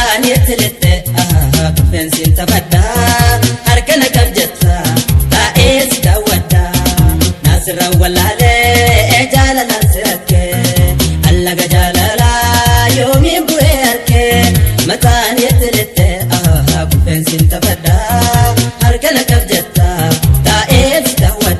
mataan yettilette pensin tabadda harkana kabjatta ta'es dawadda nasra walale jalala sirakke allaga jalala yomi buerke mataan yettilette pensin tabadda harkana kabjatta ta'es dawadda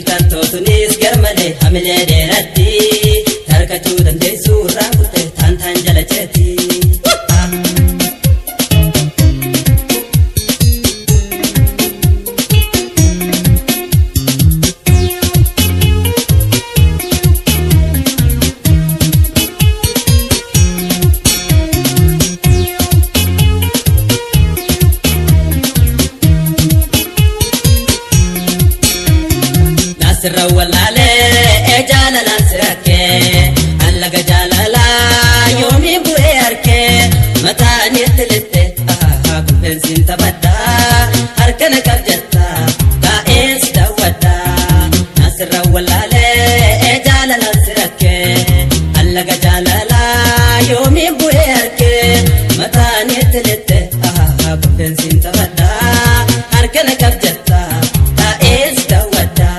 Tanto tunis garmale hamile derati tarkatu dande surra kutte tantan jalacheti rawalale jalala sirake allaga jalala yomi buerke matani tilite pensin tabadda harkana kabjatta ta'es dawadda nasra walale jalala sirake allaga jalala yomi buerke matani tilite pensin tabadda harkana kabjatta ta'es dawadda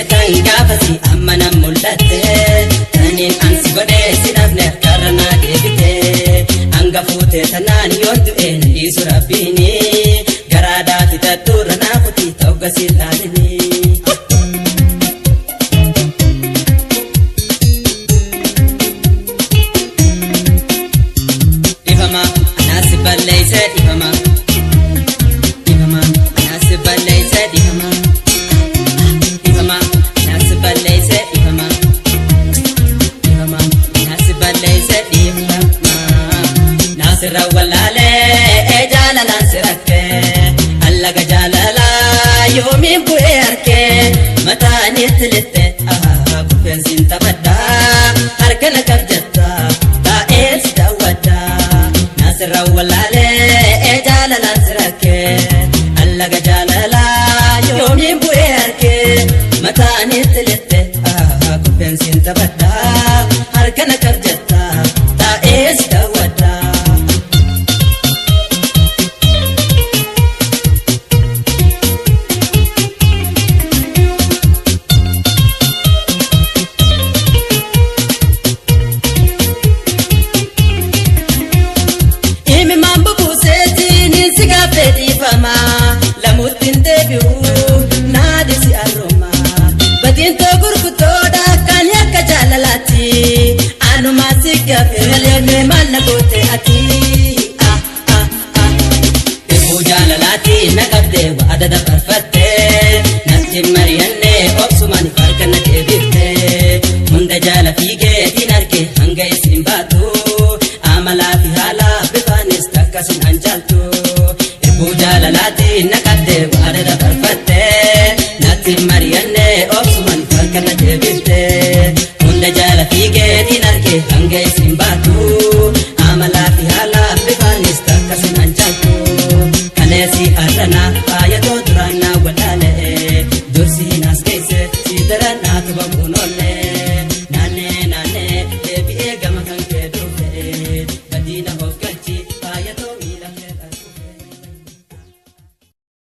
Tangafasi amana mulate tanin ansi gode sinafne karana debite angafute tanan yondu en isurabini garada fitaturana kuti tawgasilani ifama anasibalayse ifama anasibalayse ifama rawalale jalala sirake allaga jalala yomi buerke matani tilite pensin tabadda harkana kabjatta ta'es dawadda nasra walale jalala sirake allaga jalala yomi buerke matani tilite pensin tabadda harkana kabjatta ta'es dawadda lamutin debiu nadisi aroma badinto gurgutoda kan yakka jalalati anu masiga felene manna gote ati debu jalalati nagabde wa adada parfatte natti marianne obsumani farkana debite munda jala fige dinarke hanga isimbatu amala fi hala bifanis takasin anjaltu jalalati nakadde wa